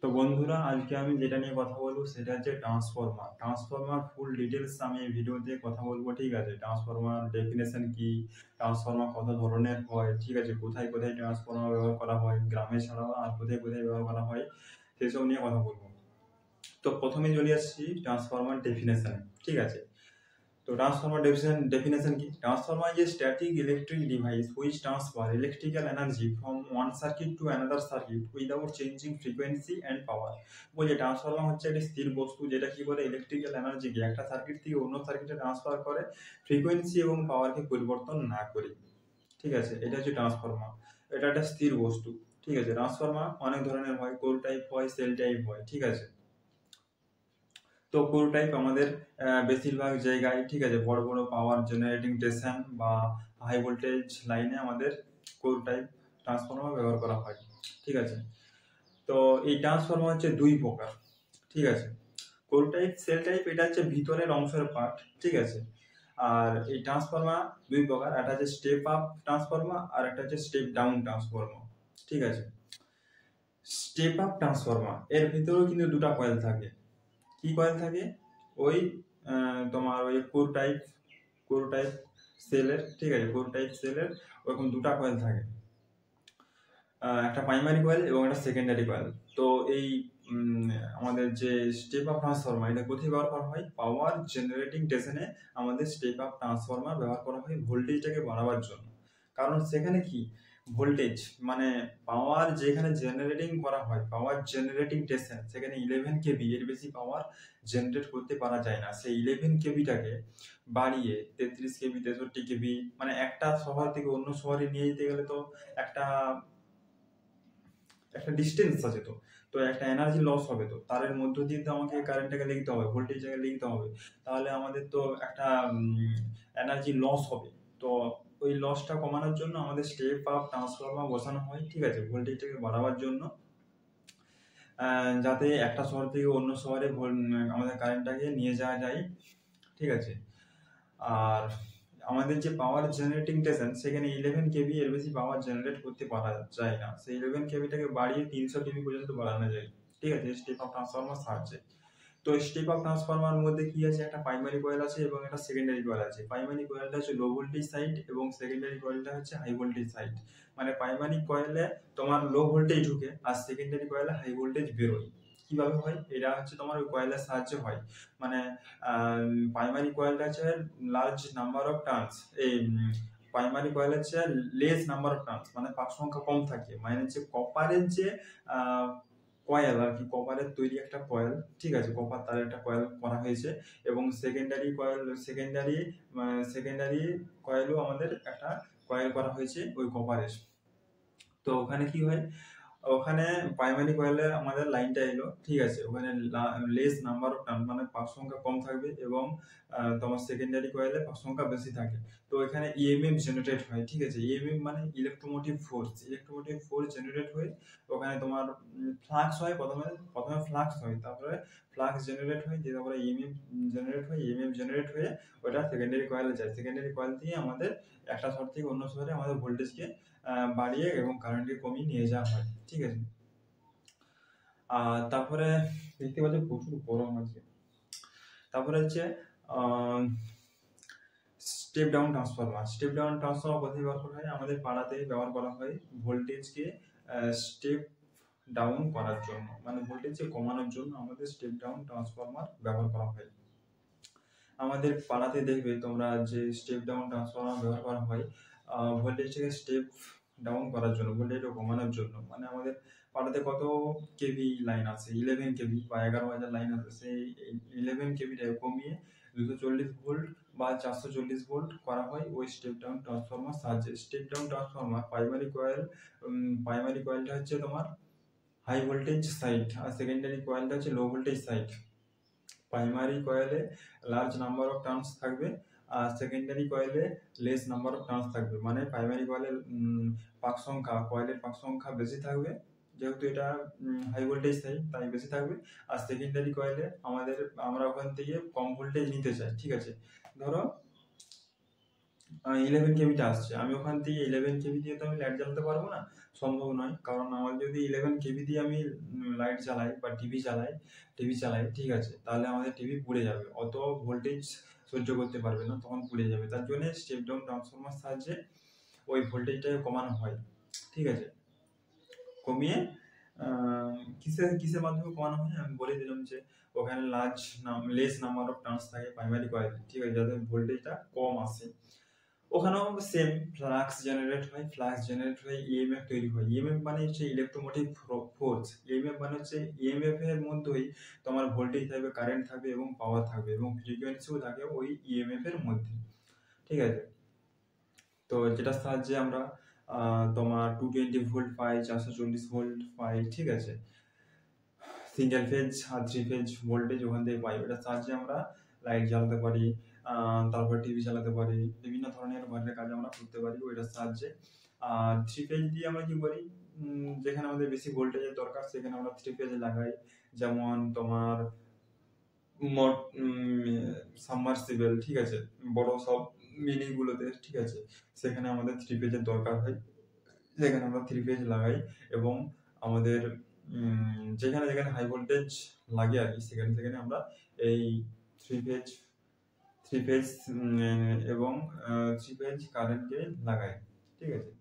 তো বন্ধুরা, আজকে আমি যেটা নিয়ে কথা বলবো সেটা হচ্ছে ট্রান্সফরমার ফুল ডিটেলস আমি এই ভিডিওতে কথা বলবো। ঠিক আছে, ট্রান্সফরমার ডেফিনেশন কি, ট্রান্সফরমার কত ধরনের হয়, ঠিক আছে, কোথায় কোথায় ট্রান্সফরমার ব্যবহার করা হয়, গ্রামে ছাড়াও আর কোথায় কোথায় ব্যবহার করা হয়, সেসব নিয়ে কথা বলবো। তো প্রথমে চলে আসছি ট্রান্সফরমার ডেফিনেশন। ঠিক আছে, তো ট্রান্সফরমার definition কি? Transformer is a static electric device which transfer electrical energy from one circuit to another circuit without changing frequency and power। বলছে ট্রান্সফরমার হচ্ছে একটি স্থির বস্তু যেটা কি করে ইলেকট্রিক্যাল এনার্জিকে একটা সার্কিট থেকে অন্য সার্কিটে ট্রান্সফার করে ফ্রিকোয়েন্সি এবং পাওয়ারকে পরিবর্তন না করে। ঠিক আছে, এটা হচ্ছে ট্রান্সফরমার। এটা একটা স্থির বস্তু। ঠিক আছে, ট্রান্সফরমার অনেক ধরনের হয়, কোর টাইপ হয়, সেল টাইপ হয়। ঠিক আছে, তো কোর টাইপ আমাদের বেশিরভাগ জায়গায়, ঠিক আছে, বড় বড় পাওয়ার জেনারেটিং স্টেশন বা হাই ভোল্টেজ লাইনে আমাদের কোর টাইপ ট্রান্সফরমার ব্যবহার করা হয়। ঠিক আছে, তো এই ট্রান্সফরমার হচ্ছে দুই প্রকার। ঠিক আছে, কোর টাইপ, সেল টাইপ, এটা হচ্ছে ভিতরের অংশের পার্ট। ঠিক আছে, আর এই ট্রান্সফরমার দুই প্রকার, একটা হচ্ছে স্টেপ আপ ট্রান্সফরমার আর একটা হচ্ছে স্টেপ ডাউন ট্রান্সফরমার। ঠিক আছে, স্টেপ আপ ট্রান্সফরমার এর ভিতরেও কিন্তু দুটা কয়েল থাকে। কি কয়েল থাকে? ওই তোমার ওই কোর টাইপ সেলের, ঠিক আছে, কোর টাইপ সেলের ওরকম দুটা কয়েল থাকে, একটা প্রাইমারি কয়েল এবং একটা সেকেন্ডারি কয়েল। তো এই আমাদের যে স্টেপ আপ ট্রান্সফরমার, এটা কোথায় ব্যবহার করা হয়? পাওয়ার জেনারেটিং স্টেশনে আমাদের স্টেপ আপ ট্রান্সফরমার ব্যবহার করা হয় ভোল্টেজটাকে বাড়াবার জন্য। কারণ সেখানে কি ভোল্টেজ মানে পাওয়ার যেখানে জেনারেটিং করা হয়, পাওয়ার জেনারেটিং স্টেশন, সেখানে 11 কেভি এর বেশি পাওয়ার জেনারেট করতে পারা যায় না। সেই 11 কেভিটাকে বাড়িয়ে 33 কেভি, 63 কেভি, মানে একটা শহর থেকে অন্য শহরে নিয়ে যেতে গেলে তো একটা একটা ডিস্টেন্স আছে, তো তো একটা এনার্জি লস হবে, তো তারের মধ্য দিয়ে তো আমাকে কারেন্টটাকে লিখতে হবে, ভোল্টেজটাকে লিখতে হবে, তাহলে আমাদের তো একটা এনার্জি লস হবে। তো ওই লসটা কমানোর জন্য আমাদের স্টেপ আপ ট্রান্সফরমার বসানো হয়। ঠিক আছে, ভোল্টেজটাকে বাড়াবার জন্য, যাতে একটা শহর থেকে অন্য শহরে আমাদের কারেন্টটাকে নিয়ে যাওয়া যায়। ঠিক আছে, আর আমাদের যে পাওয়ার জেনারেটিং স্টেশন, সেখানে 11 কেভি এর বেশি পাওয়ার জেনারেট করতে পারা যায় না। সেই 11 কেভিটাকে বাড়িয়ে 300 কেভি পর্যন্ত বাড়ানো যায়। ঠিক আছে, স্টেপ আপ ট্রান্সফরমার সাহায্যে। তো স্টেপ আপ ট্রান্সফরমার মধ্যে কি আছে? একটা প্রাইমারি কয়েল আছে এবং একটা সেকেন্ডারি কয়েল আছে। প্রাইমারি কয়েলটা হচ্ছে লো ভোল্টেজ সাইড এবং সেকেন্ডারি কয়েলটা হচ্ছে হাই ভোল্টেজ সাইড। মানে প্রাইমারি কয়েলে তোমার লো ভোল্টেজ ঢুকে আর সেকেন্ডারি কয়েলে হাই ভোল্টেজ বেরোয়। কিভাবে হয়? এটা হচ্ছে তোমার ওই কয়েলের সাহায্যে হয়। মানে প্রাইমারি কয়েলটা হচ্ছে লার্জ নাম্বার অফ টার্নস, এই প্রাইমারি কয়েল হচ্ছে লেস নাম্বার অফ টার্নস, মানে পাক সংখ্যা কম থাকে। মানে হচ্ছে কপারের যে কয়েল আর কি, কপারের তৈরি একটা কয়েল। ঠিক আছে, কপার তার একটা কয়েল করা হয়েছে এবং সেকেন্ডারি কয়েলও আমাদের একটা কয়েল করা হয়েছে ওই কপারের। তো ওখানে কি হয়? ওখানে প্রাইমারি কয়েলে আমাদের লাইনটা এলো, ঠিক আছে, ওখানে লেস নাম্বার অফ টার্ন, মানে পাক সংখ্যা কম থাকবে এবং তোমার সেকেন্ডারি কয়েলে পাক সংখ্যা বেশি থাকে। তো এখানে ইএমএফ জেনারেট হয়। ঠিক আছে, ইএমএফ মানে ইলেকট্রোমোটিভ ফোর্স জেনারেট হয়ে ওখানে তোমার ফ্লাক্স হয়। প্রথমে প্রথমে ফ্লাক্স হয়, তারপরে ফ্লাক্স জেনারেট হয়, দিয়ে তারপরে ইএমএফ জেনারেট হয়ে ওটা সেকেন্ডারি কয়েলে যায়। সেকেন্ডারি কয়েল দিয়ে আমাদের একটা শহর থেকে অন্য শহরে আমাদের ভোল্টেজকে বাড়িয়ে এবং কারেন্টকে কমিয়ে নিয়ে যাওয়া হয়। ঠিক আছে, আর তারপরে দেখতে পাচ্ছি প্রচুর গরম আছে। তারপরে হচ্ছে স্টেপ ডাউন ট্রান্সফরমার। কোথায় ব্যবহার করা হয়? আমাদের পাড়াতে ব্যবহার করা হয় ভোল্টেজকে স্টেপ ডাউন করার জন্য, মানে ভোল্টেজকে কমানোর জন্য আমাদের স্টেপ ডাউন ট্রান্সফরমার ব্যবহার করা হয়। আমাদের পাড়াতে দেখবে তোমরা যে স্টেপ ডাউন ট্রান্সফরমার ব্যবহার করা হয় ভোল্টেজটাকে স্টেপ ডাউন করার জন্য, ভোল্টেজটা কমানোর জন্য। মানে আমাদের পাড়াতে কত কেভি লাইন আছে? 11 কেভি বা 11,000 লাইন আছে। সেই 11 কেভিটাকে কমিয়ে 240 ভোল্ট বা 440 ভোল্ট করা হয় ওই স্টেপ ডাউন ট্রান্সফরমার সাহায্যে। স্টেপ ডাউন ট্রান্সফরমার প্রাইমারি কয়েলটা হচ্ছে তোমার হাই ভোল্টেজ সাইড আর সেকেন্ডারি কয়েলটা হচ্ছে লো ভোল্টেজ সাইড। প্রাইমারি কয়েলে লার্জ নাম্বার অফ টার্নস থাকবে আর সেকেন্ডারি কয়েলে লেস নাম্বার অফ টার্নস থাকবে। মানে প্রাইমারি কয়েলের কয়েলের পাক সংখ্যা বেশি থাকবে, যেহেতু এটা হাই ভোল্টেজ সাইড তাই বেশি থাকবে। আর সেকেন্ডারি কয়েলে আমরা ওখান থেকে কম ভোল্টেজ নিতে চাই। ঠিক আছে, ধরো 11 কেভিটা আসছে, আমি ওখান থেকে 11 কেভি দিয়ে তো আমি লাইট জ্বালাতে পারবো না, সম্ভব নয়। কারণ আমার যদি 11 কেভি দিয়ে আমি লাইট চালাই বা টিভি চালাই, ঠিক আছে, তাহলে আমাদের টিভি পুড়ে যাবে, অত ভোল্টেজ সহ্য করতে পারবে না, তখন পুড়ে যাবে। তার জন্য স্টেপ ডাউন ট্রান্সফরমার সাহায্যে ওই ভোল্টেজটাকে কমানো হয়, ঠিক আছে। কমিয়ে কিসের কিসের মাধ্যমে কমানো হয় আমি বলে দিলাম, যে ওখানে লেস নাম্বার অফ টার্নস থাকে প্রাইমারি কয়েল, ঠিক আছে, যাতে ভোল্টেজটা কম আসে। ওখানেও সেম ফ্লাক্স জেনারেট হয়ে ইএমএফ তৈরি হয়। ইএমএফ মানে হচ্ছে ইলেকট্রোমোটিভ ফোর্স। ইএমএফ মানে হচ্ছে ইএমএফ এর মধ্যেই তোমার ভোল্টেজ থাকবে, কারেন্ট থাকবে এবং পাওয়ার থাকবে এবং ফ্রিকোয়েন্সিও থাকে ওই ইএমএফ এর মধ্যে, ঠিক আছে। তো যেটার সাহায্যে আমরা তোমার 220 ভোল্ট পাই, 440 ভোল্ট পাই, ঠিক আছে। সিঙ্গেল ফেজ আর 3 ফেজ ভোল্টেজ ওখান থেকে পাই, ওটার সাহায্যে আমরা লাইট জ্বালাতে পারি, তারপর টিভি চালাতে পারি, বিভিন্ন ধরনের ঘরের কাজ আমরা করতে পারি ওইটার সাহায্যে। আর 3 ফেজ দিয়ে আমরা কি করি, যেখানে আমাদের বেশি ভোল্টেজের দরকার সেখানে আমরা 3 ফেজ লাগাই। যেমন তোমার সাবমার্সিবল, ঠিক আছে, বড় সব মিনিগুলোতে, ঠিক আছে, সেখানে আমাদের 3 ফেজের দরকার হয়, সেখানে আমরা 3 ফেজ লাগাই। এবং আমাদের যেখানে যেখানে হাই ভোল্টেজ লাগে আর কি, সেখানে সেখানে আমরা এই 3 ফেজ 3 ফেজ এবং 3 ফেজ কারেন্টকে লাগাই, ঠিক আছে।